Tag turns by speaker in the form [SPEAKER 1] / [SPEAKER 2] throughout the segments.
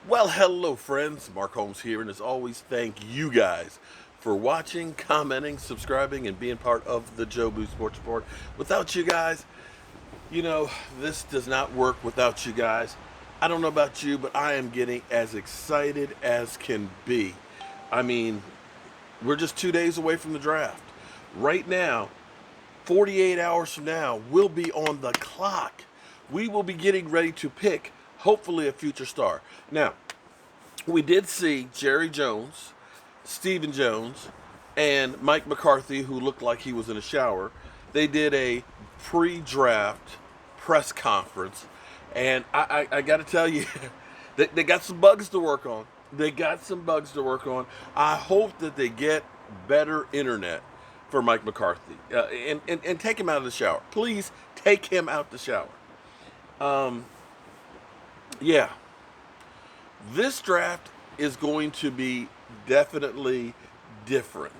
[SPEAKER 1] Well, hello, friends. Mark Holmes here, and as always, thank you guys for watching, commenting, subscribing, and being part of the Joe Boo Sports Report. Without you guys, this does not work without you guys. I don't know about you, but I am getting as excited as can be. I mean, we're just 2 days away from the draft. Right now, 48 hours from now, we'll be on the clock. We will be getting ready to pick, hopefully, a future star. Now, we did see Jerry Jones, Stephen Jones, and Mike McCarthy, who looked like he was in a shower. They did a pre-draft press conference, and I got to tell you, they got some bugs to work on. They got some bugs to work on. I hope that they get better internet for Mike McCarthy and take him out of the shower. Please take him out the shower. Um, yeah, this draft is going to be definitely different.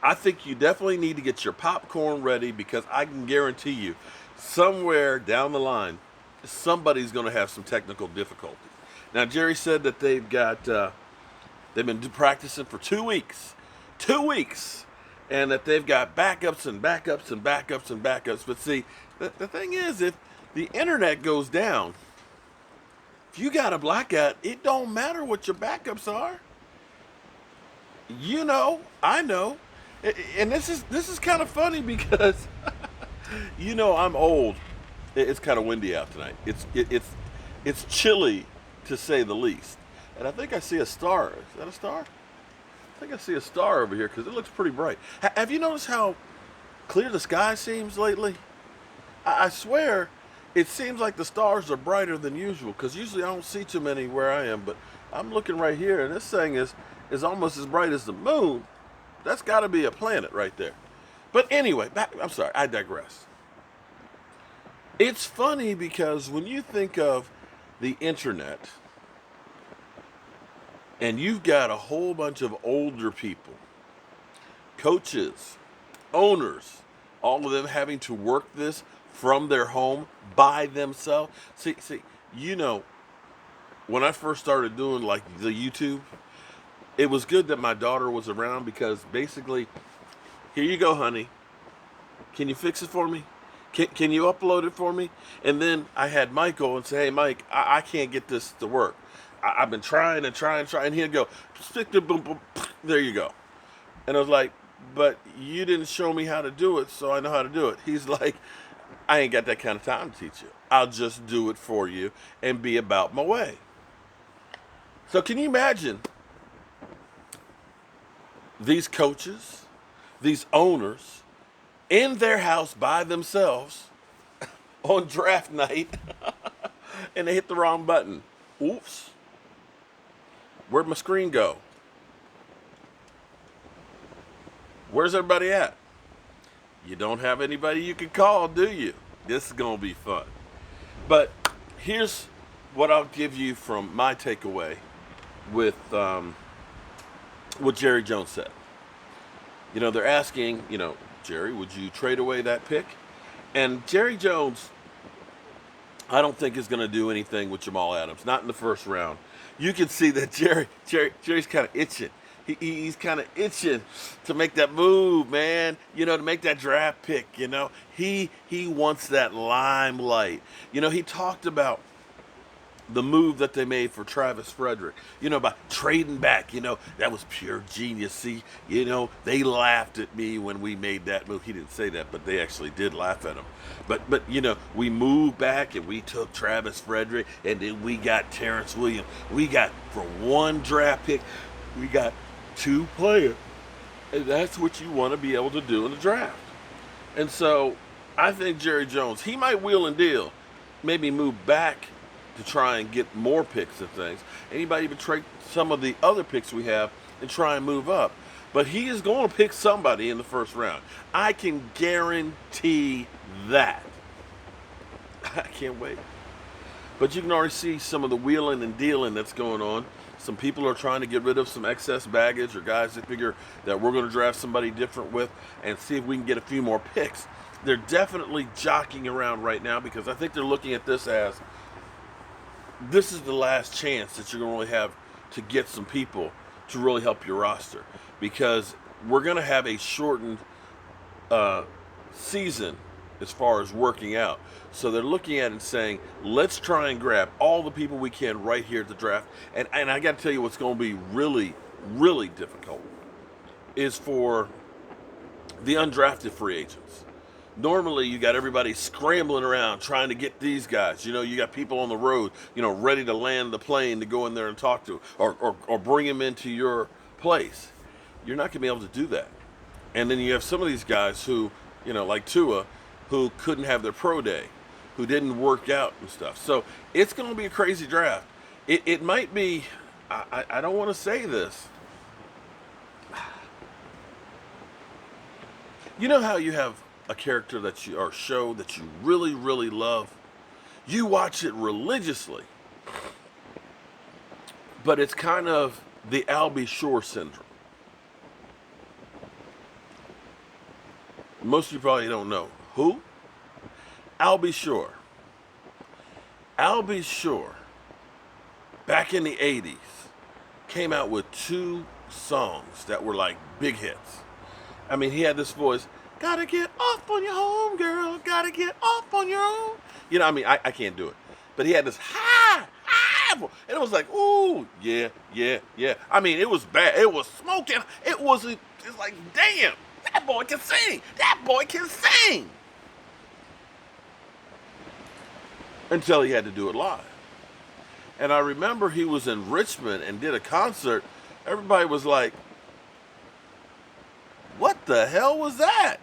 [SPEAKER 1] I think you definitely need to get your popcorn ready because I can guarantee you, somewhere down the line, somebody's going to have some technical difficulties. Now, Jerry said that they've been practicing for 2 weeks, 2 weeks, and that they've got backups and backups and backups and backups. But see, the thing is, if the internet goes down, if you got a blackout, it don't matter what your backups are. I know, and this is kind of funny because I'm old. It's kind of windy out tonight. It's chilly to say the least. And I think I see a star. Is that a star? I think I see a star over here because it looks pretty bright. Have you noticed how clear the sky seems lately? I swear, it seems like the stars are brighter than usual because usually I don't see too many where I am. But I'm looking right here, and this thing is almost as bright as the moon. That's got to be a planet right there. But anyway, I'm sorry, I digress. It's funny because when you think of the internet and you've got a whole bunch of older people, coaches, owners, all of them having to work this from their home by themselves. See, when I first started doing like the YouTube, it was good that my daughter was around because basically, here you go, honey. Can you fix it for me? Can you upload it for me? And then I had Michael and say, hey, Mike, I can't get this to work. I've been trying and trying. And he'd go, stick the boom, boom, there you go. And I was like, but you didn't show me how to do it, so I know how to do it. He's like, I ain't got that kind of time to teach you. I'll just do it for you and be about my way. So can you imagine these coaches, these owners, in their house by themselves on draft night and they hit the wrong button? Oops. Where'd my screen go? Where's everybody at? You don't have anybody you can call, do you? This is going to be fun. But here's what I'll give you from my takeaway with what Jerry Jones said. They're asking, Jerry, would you trade away that pick? And Jerry Jones, I don't think is going to do anything with Jamal Adams, not in the first round. You can see that Jerry's kind of itching. He's kind of itching to make that move, man. To make that draft pick. He wants that limelight. He talked about the move that they made for Travis Frederick, by trading back, that was pure genius. See, they laughed at me when we made that move. He didn't say that, but they actually did laugh at him. But we moved back and we took Travis Frederick and then we got Terrence Williams. We got, for one draft pick, we got two players. And that's what you want to be able to do in the draft. And so I think Jerry Jones, he might wheel and deal, maybe move back to try and get more picks and things. Anybody even trade some of the other picks we have and try and move up. But he is going to pick somebody in the first round. I can guarantee that. I can't wait. But you can already see some of the wheeling and dealing that's going on. Some people are trying to get rid of some excess baggage or guys that figure that we're going to draft somebody different with and see if we can get a few more picks. They're definitely jockeying around right now because I think they're looking at this as this is the last chance that you're going to really have to get some people to really help your roster, because we're going to have a shortened season as far as working out. So they're looking at it and saying, let's try and grab all the people we can right here at the draft. And I got to tell you what's going to be really, really difficult is for the undrafted free agents. Normally, you got everybody scrambling around trying to get these guys. You know, you got people on the road, you know, ready to land the plane to go in there and talk to, or bring them into your place. You're not going to be able to do that. And then you have some of these guys who, you know, like Tua, who couldn't have their pro day, who didn't work out and stuff. So it's going to be a crazy draft. It might be, I don't want to say this. You know how you have a character that you, or show that you really, really love? You watch it religiously. But it's kind of the Albie Shore syndrome. Most of you probably don't know. Who? Albie Shore. Albie Shore, back in the 80s, came out with 2 songs that were like big hits. I mean, he had this voice, gotta get off on your home, girl, gotta get off on your own. You know, I mean, I can't do it. But he had this high, and it was like, ooh, yeah, yeah, yeah. I mean, it was bad. It was smoking. It's like, damn, that boy can sing. That boy can sing. Until he had to do it live. And I remember he was in Richmond and did a concert. Everybody was like, what the hell was that?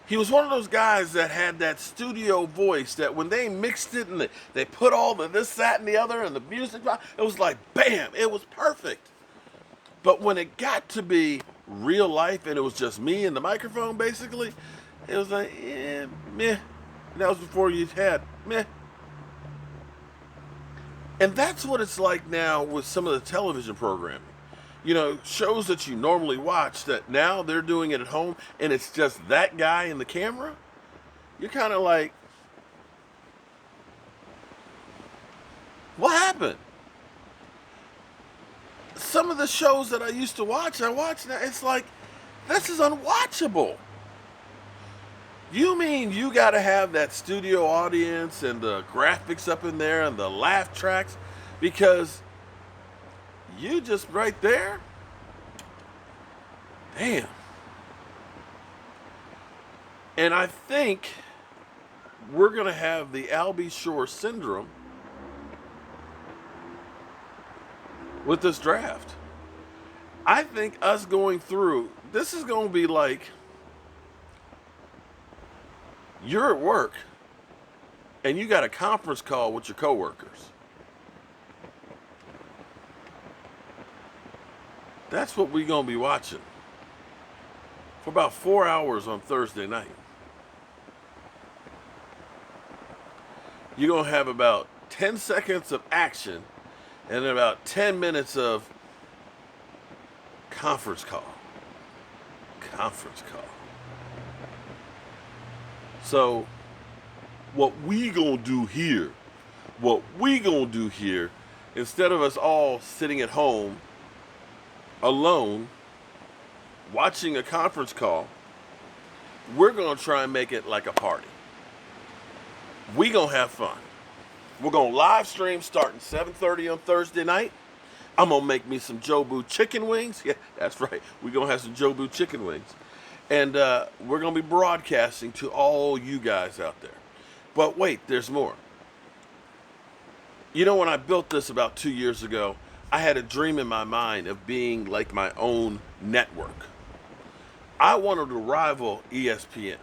[SPEAKER 1] He was one of those guys that had that studio voice that when they mixed it and they put all the this, that, and the other and the music, it was like, bam, it was perfect. But when it got to be real life and it was just me and the microphone, basically, it was like, meh. And that was before you had, meh. And that's what it's like now with some of the television programming. You know, shows that you normally watch that now they're doing it at home and it's just that guy in the camera. You're kind of like, what happened? Some of the shows that I used to watch, I watch now, it's like, this is unwatchable. You mean you got to have that studio audience and the graphics up in there and the laugh tracks, because you just right there? Damn. And I think we're going to have the Albie Shore syndrome with this draft. I think us going through, this is going to be like, you're at work and you got a conference call with your coworkers. That's what we're going to be watching for about 4 hours on Thursday night. You're going to have about 10 seconds of action and then about 10 minutes of conference call. Conference call. So what we gonna do here, instead of us all sitting at home alone watching a conference call, we're gonna try and make it like a party. We gonna have fun. We're gonna live stream starting 7:30 on Thursday night. I'm gonna make me some Jobu chicken wings. Yeah, that's right. We're gonna have some Jobu chicken wings. And we're going to be broadcasting to all you guys out there. But wait, there's more. You know, when I built this about 2 years ago, I had a dream in my mind of being like my own network. I wanted to rival ESPN.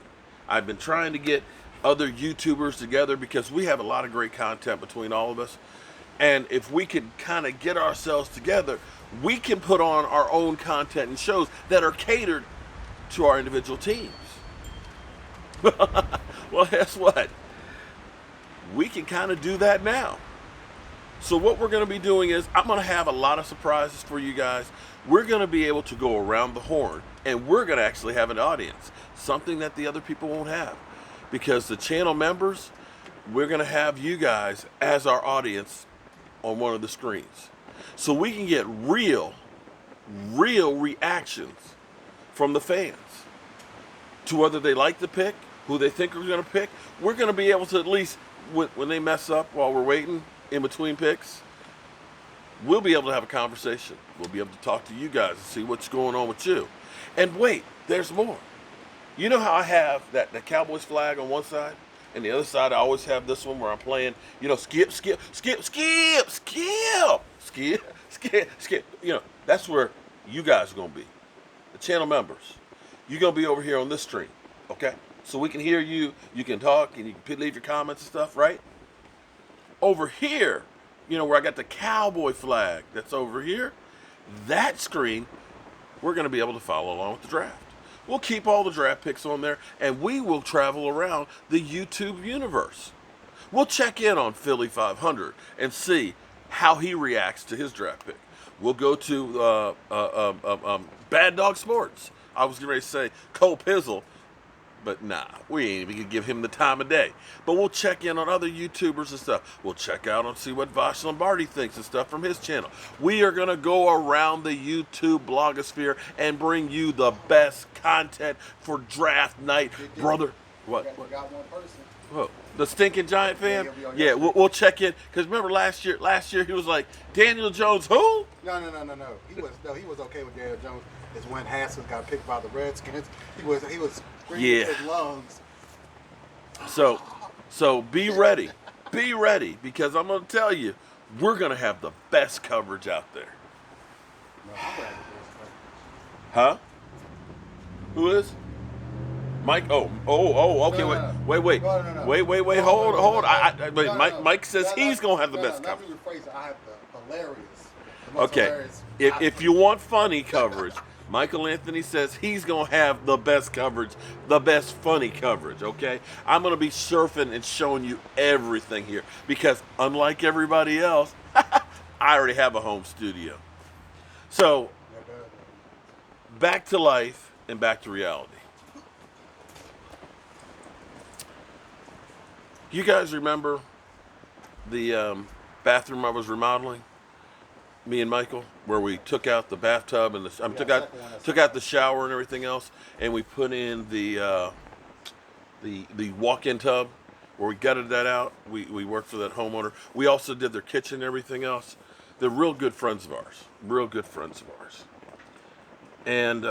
[SPEAKER 1] I've been trying to get other YouTubers together because we have a lot of great content between all of us. And if we could kind of get ourselves together, we can put on our own content and shows that are catered to our individual teams. Well, guess what? We can kind of do that now. So what we're going to be doing is I'm going to have a lot of surprises for you guys. We're going to be able to go around the horn and we're going to actually have an audience, something that the other people won't have, because the channel members, we're going to have you guys as our audience on one of the screens. So we can get real reactions from the fans to whether they like the pick, who they think are going to pick. We're going to be able to at least, when they mess up while we're waiting in between picks, we'll be able to have a conversation. We'll be able to talk to you guys and see what's going on with you. And wait, there's more. You know how I have the Cowboys flag on one side, and the other side I always have this one where I'm playing, skip, skip, skip, skip, skip, skip, skip, skip. That's where you guys are going to be, the channel members. You're going to be over here on this stream, okay? So we can hear you, you can talk, and you can leave your comments and stuff, right? Over here, where I got the cowboy flag that's over here, that screen, we're going to be able to follow along with the draft. We'll keep all the draft picks on there, and we will travel around the YouTube universe. We'll check in on Philly 500 and see how he reacts to his draft pick. We'll go to Bad Dog Sports. I was going to say Cole Pizzle, but nah, we ain't even gonna give him the time of day. But we'll check in on other YouTubers and stuff. We'll check out and see what Vosh Lombardi thinks and stuff from his channel. We are gonna go around the YouTube blogosphere and bring you the best content for draft night, brother. What?
[SPEAKER 2] Forgot one person.
[SPEAKER 1] Whoa, the stinking Giant fan? Yeah, we'll check in. Because remember last year he was like, Daniel Jones who?
[SPEAKER 2] No. He was okay with Daniel Jones. It's when Haskins got picked by the Redskins. He was screaming his lungs.
[SPEAKER 1] So be ready. Be ready, because I'm gonna tell you, we're gonna have the best coverage out there.
[SPEAKER 2] No, I'm glad
[SPEAKER 1] Huh? Who is? Mike? Oh, okay.
[SPEAKER 2] No.
[SPEAKER 1] Wait. Wait. Hold. Mike says he's gonna have the best coverage.
[SPEAKER 2] I have the hilarious.
[SPEAKER 1] Okay. If you want funny coverage, Michael Anthony says he's going to have the best coverage, the best funny coverage, okay? I'm going to be surfing and showing you everything here because unlike everybody else, I already have a home studio. So, back to life and back to reality. You guys remember the bathroom I was remodeling? Me and Michael, where we took out the bathtub and took out the shower and everything else, and we put in the walk-in tub, where we gutted that out. We worked for that homeowner. We also did their kitchen and everything else. They're real good friends of ours. And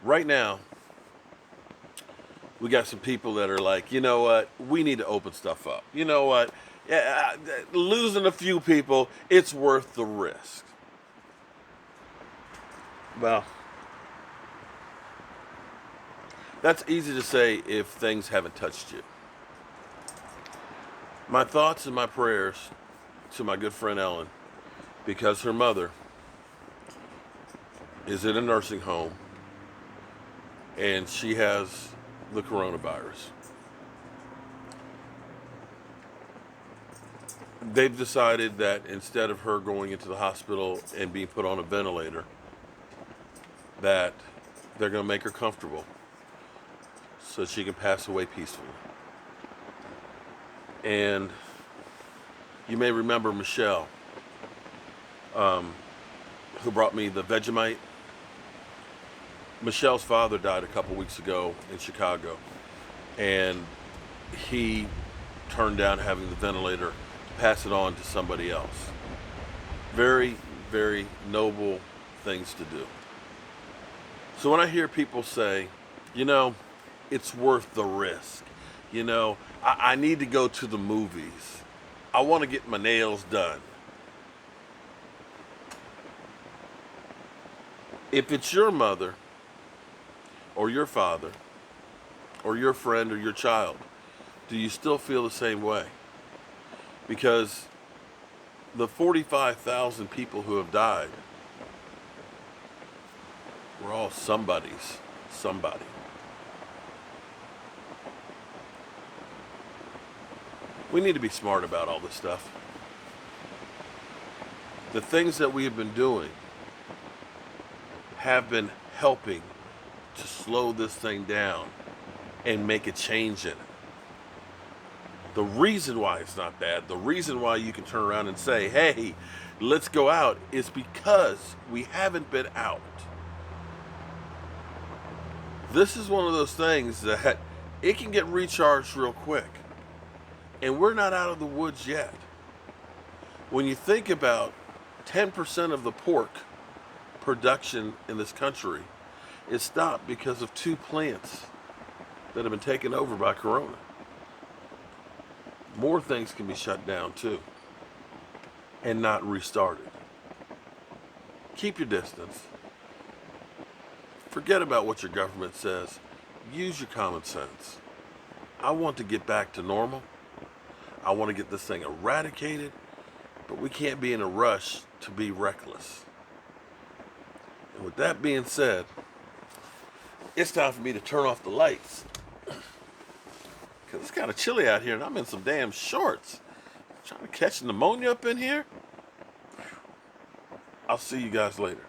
[SPEAKER 1] right now, we got some people that are like, you know what, we need to open stuff up. You know what? Losing a few people, it's worth the risk. Well, that's easy to say if things haven't touched you. My thoughts and my prayers to my good friend Ellen, because her mother is in a nursing home and she has the coronavirus. They've decided that instead of her going into the hospital and being put on a ventilator, that they're going to make her comfortable so she can pass away peacefully. And you may remember Michelle, who brought me the Vegemite. Michelle's father died a couple weeks ago in Chicago, and he turned down having the ventilator, pass it on to somebody else. Very, very noble things to do. So when I hear people say, it's worth the risk, I need to go to the movies, I want to get my nails done. If it's your mother or your father or your friend or your child, do you still feel the same way? Because the 45,000 people who have died were all somebody. We need to be smart about all this stuff. The things that we have been doing have been helping to slow this thing down and make a change in it. The reason why it's not bad, the reason why you can turn around and say, hey, let's go out, is because we haven't been out. This is one of those things that it can get recharged real quick. And we're not out of the woods yet. When you think about 10% of the pork production in this country is stopped because of 2 plants that have been taken over by Corona. More things can be shut down too and not restarted. Keep your distance. Forget about what your government says. Use your common sense. I want to get back to normal. I want to get this thing eradicated, but we can't be in a rush to be reckless. And with that being said, it's time for me to turn off the lights. Because it's kind of chilly out here and I'm in some damn shorts. Trying to catch pneumonia up in here. I'll see you guys later.